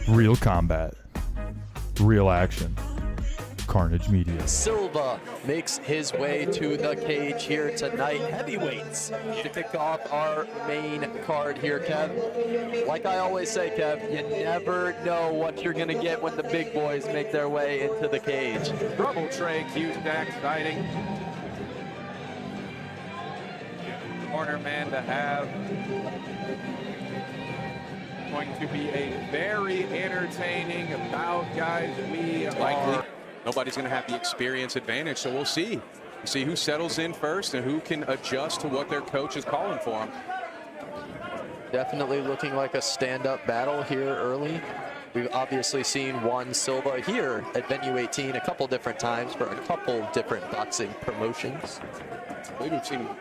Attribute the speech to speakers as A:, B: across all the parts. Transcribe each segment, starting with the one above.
A: Real combat. Real action. Carnage Media.
B: Silva makes his way to the cage here tonight. Heavyweights to kick off our main card here, Kev. Like I always say, Kev, you never know what you're going to get when the big boys make their way into the cage.
C: Trouble tray, Q-Stack fighting. Corner man to have. Going to be a very entertaining bout, guys. We are... Nobody's going to have the experience advantage, so we'll see. See who settles in first and who can adjust to what their coach is calling for them.
B: Definitely looking like a stand-up battle here early. We've obviously seen Juan Silva here at Venue 18 a couple different times for a couple different boxing promotions.
C: I believe we've seen him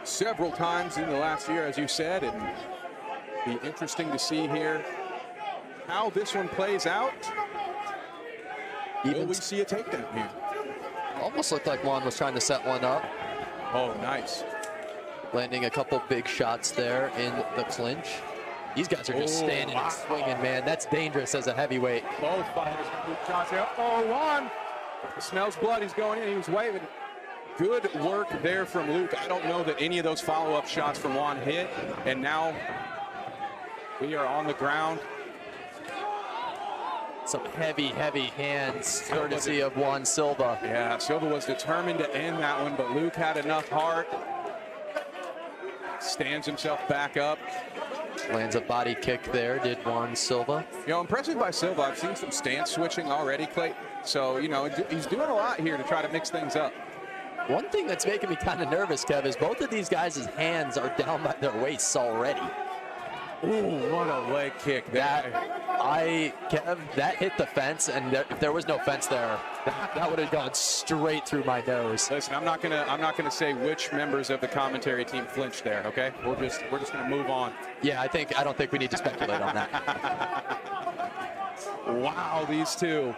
C: several times in the last year, as you said, and be interesting to see here how this one plays out. Will we see a takedown here?
B: Almost looked like Juan was trying to set one up.
C: Oh, nice.
B: Landing a couple big shots there in the clinch. These guys are just standing and swinging, man. That's dangerous as a heavyweight.
C: Both fighters good shots here. Oh, Juan smells blood. He's going in. He was waving. Good work there from Luke. I don't know that any of those follow-up shots from Juan hit. And now we are on the ground.
B: Some heavy, heavy hands, courtesy of Juan Silva.
C: Yeah, Silva was determined to end that one, but Luke had enough heart. Stands himself back up.
B: Lands a body kick there, did Juan Silva.
C: You know, impressive by Silva. I've seen some stance switching already, Clayton. So, you know, he's doing a lot here to try to mix things up.
B: One thing that's making me kind of nervous, Kev, is both of these guys' hands are down by their waists already.
C: Ooh, what a leg kick there.
B: Kev, that hit the fence, and if there was no fence there, that would have gone straight through my nose.
C: Listen, I'm not gonna say which members of the commentary team flinched there. Okay, we're just gonna move on.
B: Yeah, I don't think we need to speculate on that.
C: Wow, these two.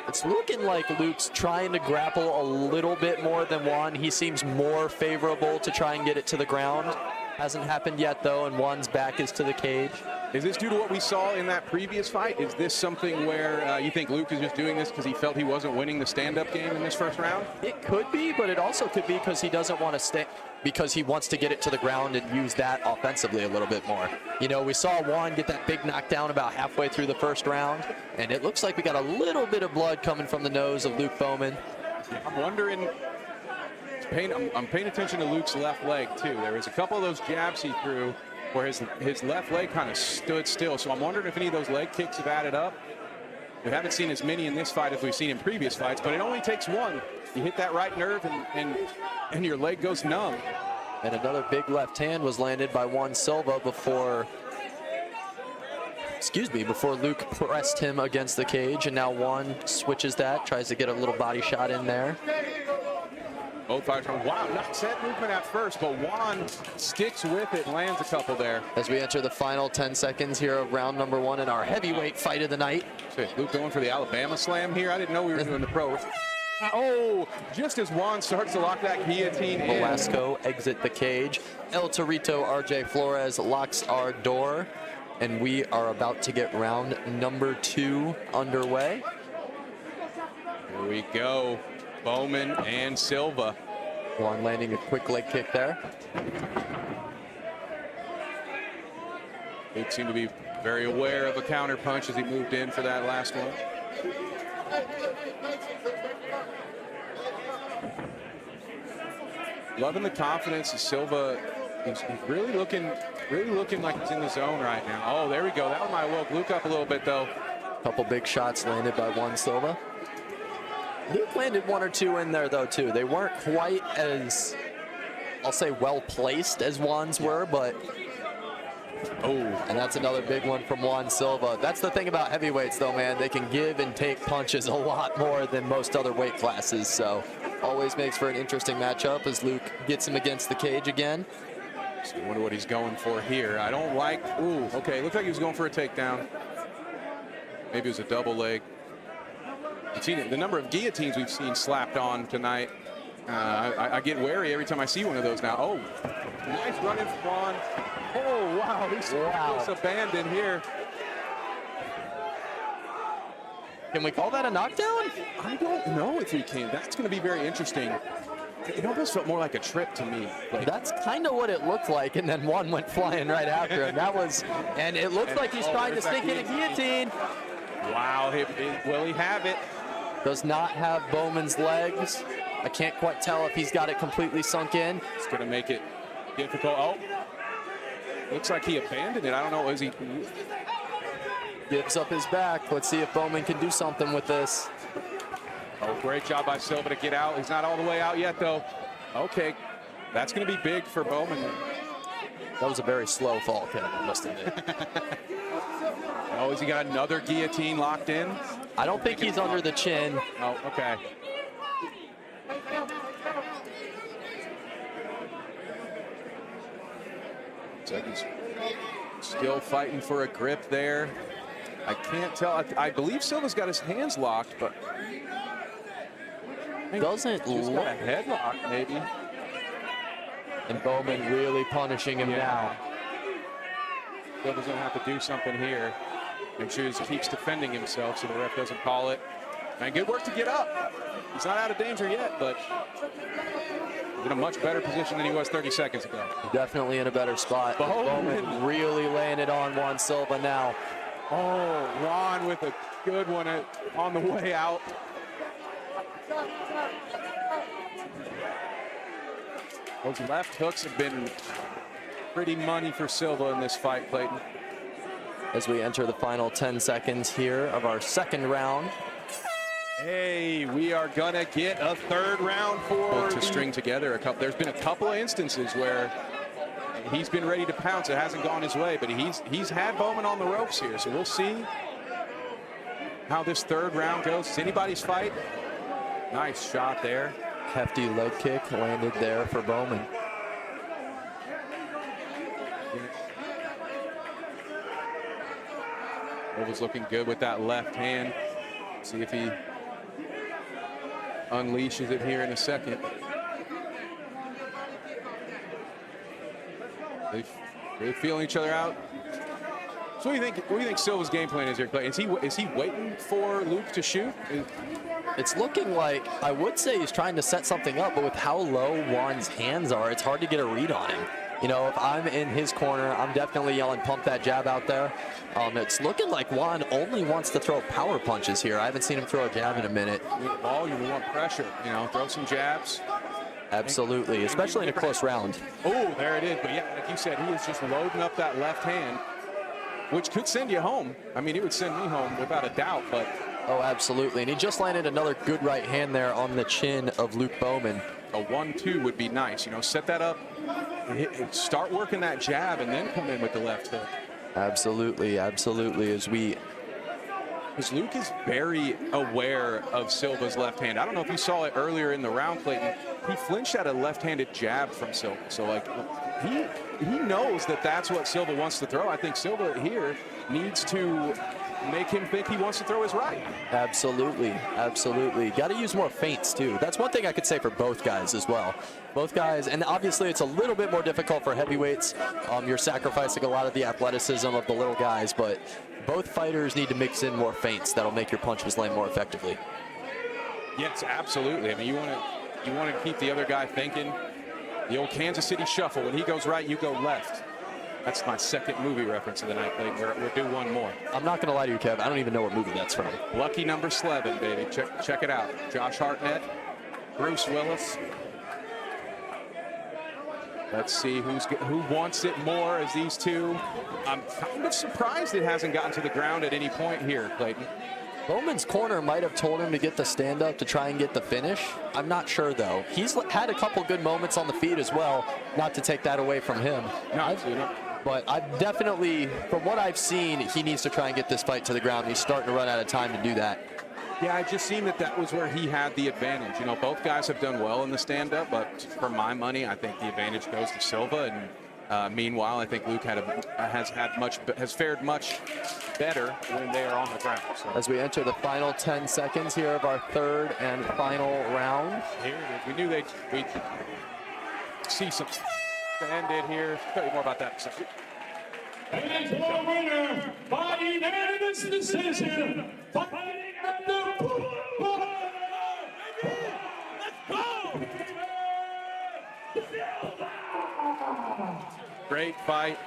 B: It's looking like Luke's trying to grapple a little bit more than Juan. He seems more favorable to try and get it to the ground. Hasn't happened yet, though, and Juan's back is to the cage.
C: Is this due to what we saw in that previous fight? Is this something where you think Luke is just doing this because he felt he wasn't winning the stand-up game in this first round?
B: It could be, but it also could be because he doesn't want to stay, because he wants to get it to the ground and use that offensively a little bit more. You know, we saw Juan get that big knockdown about halfway through the first round, and it looks like we got a little bit of blood coming from the nose of Luke Bowman.
C: I'm wondering... I'm paying attention to Luke's left leg, too. There was a couple of those jabs he threw where his left leg kind of stood still. So I'm wondering if any of those leg kicks have added up. We haven't seen as many in this fight as we've seen in previous fights, but it only takes one. You hit that right nerve and your leg goes numb.
B: And another big left hand was landed by Juan Silva before Luke pressed him against the cage, and now Juan switches that, tries to get a little body shot in there.
C: Both fighters are, wow, not set movement at first, but Juan sticks with it, lands a couple there.
B: As we enter the final 10 seconds here of round number 1 in our heavyweight fight of the night.
C: So Luke going for the Alabama slam here. I didn't know we were doing the pro. Oh, just as Juan starts to lock that guillotine in.
B: Velasco exit the cage. El Torito RJ Flores locks our door, and we are about to get round number 2 underway.
C: Here we go. Bowman and Silva.
B: Juan landing a quick leg kick there.
C: Luke seemed to be very aware of a counter punch as he moved in for that last one. Loving the confidence of Silva. He's really looking like he's in the zone right now. Oh, there we go. That one might woke Luke up a little bit, though.
B: Couple big shots landed by Juan Silva. Luke landed 1 or 2 in there, though, too. They weren't quite as, I'll say, well-placed as Juan's were, but... Oh, and that's another big one from Juan Silva. That's the thing about heavyweights, though, man. They can give and take punches a lot more than most other weight classes, so always makes for an interesting matchup as Luke gets him against the cage again.
C: So I wonder what he's going for here. I don't like... Ooh, okay, looked like he was going for a takedown. Maybe it was a double leg. I've seen it, the number of guillotines we've seen slapped on tonight. I get wary every time I see one of those now. Oh, nice run in from Juan. Oh, wow, he's abandoned here.
B: Can we call that a knockdown?
C: I don't know if we can. That's going to be very interesting. It almost felt more like a trip to me. Like,
B: That's kind of what it looked like, and then Juan went flying right after him. That was, and it looks like he's trying to sneak in a guillotine.
C: wow, will he have it?
B: Does not have Bowman's legs. I can't quite tell if he's got it completely sunk in.
C: It's going to make it difficult. Oh, looks like he abandoned it. I don't know. Is he?
B: Gives up his back. Let's see if Bowman can do something with this.
C: Oh, great job by Silva to get out. He's not all the way out yet, though. Okay, that's going to be big for Bowman.
B: That was a very slow fall, Kevin, I must admit.
C: Oh, has he got another guillotine locked in?
B: I don't think he's under the chin.
C: Oh, okay. So he's still fighting for a grip there. I can't tell. I believe Silva's got his hands locked, but
B: Doesn't
C: he's
B: look.
C: got a headlock, maybe.
B: And Bowman really punishing him now.
C: Silva's gonna have to do something here. Make sure he keeps defending himself so the ref doesn't call it. And good work to get up. He's not out of danger yet, but in a much better position than he was 30 seconds ago.
B: Definitely in a better spot. Bowman really laying it on Juan Silva now.
C: Oh, Juan with a good one on the way out. Those left hooks have been pretty money for Silva in this fight, Clayton.
B: As we enter the final 10 seconds here of our second round.
C: Hey, we are gonna get a third round for to string together a couple. There's been a couple of instances where he's been ready to pounce. It hasn't gone his way, but he's had Bowman on the ropes here. So we'll see how this third round goes. It's anybody's fight. Nice shot there.
B: Hefty leg kick landed there for Bowman.
C: Silva's looking good with that left hand. See if he unleashes it here in a second. They're feeling each other out. So what do you think Silva's game plan is here, Clay? Is he waiting for Luke to shoot?
B: It's looking like, I would say he's trying to set something up, but with how low Juan's hands are, it's hard to get a read on him. You know, if I'm in his corner, I'm definitely yelling, pump that jab out there. It's looking like Juan only wants to throw power punches here. I haven't seen him throw a jab in a minute.
C: We want volume, we want pressure. You know, throw some jabs.
B: Absolutely, especially in a close round.
C: Oh, there it is. But yeah, like you said, he is just loading up that left hand, which could send you home. I mean, it would send me home without a doubt, but.
B: Oh, absolutely. And he just landed another good right hand there on the chin of Luke Bowman.
C: A 1-2 would be nice. You know, set that up, start working that jab, and then come in with the left hook.
B: Absolutely, absolutely.
C: Because Luke is very aware of Silva's left hand. I don't know if you saw it earlier in the round, Clayton. He flinched at a left-handed jab from Silva. So, like, he knows that that's what Silva wants to throw. I think Silva here needs to make him think he wants to throw his right.
B: Absolutely, absolutely. Got to use more feints, too. That's one thing I could say for both guys as well. Both guys, and obviously it's a little bit more difficult for heavyweights. You're sacrificing a lot of the athleticism of the little guys, but both fighters need to mix in more feints that'll make your punches land more effectively.
C: Yes, absolutely. I mean, you want to keep the other guy thinking. The old Kansas City shuffle. When he goes right, you go left. That's my second movie reference of the night, Clayton. We're due one more.
B: I'm not going to lie to you, Kev. I don't even know what movie that's from.
C: Lucky Number 11, baby. Check it out. Josh Hartnett, Bruce Willis. Let's see who wants it more as these two. I'm kind of surprised it hasn't gotten to the ground at any point here, Clayton.
B: Bowman's corner might have told him to get the stand-up to try and get the finish. I'm not sure, though. He's had a couple good moments on the feet as well, not to take that away from him.
C: No,
B: but I've definitely, from what I've seen, he needs to try and get this fight to the ground. He's starting to run out of time to do that.
C: Yeah, I just seen that was where he had the advantage. You know, both guys have done well in the stand-up, but for my money, I think the advantage goes to Silva. And meanwhile, I think Luke has fared much better when they are on the ground. So.
B: As we enter the final 10 seconds here of our third and final round.
C: Here it is. We knew we'd see some end it here. Tell you more about that in a second.
D: And it's your winner by unanimous decision, fighting at the
C: Great fight.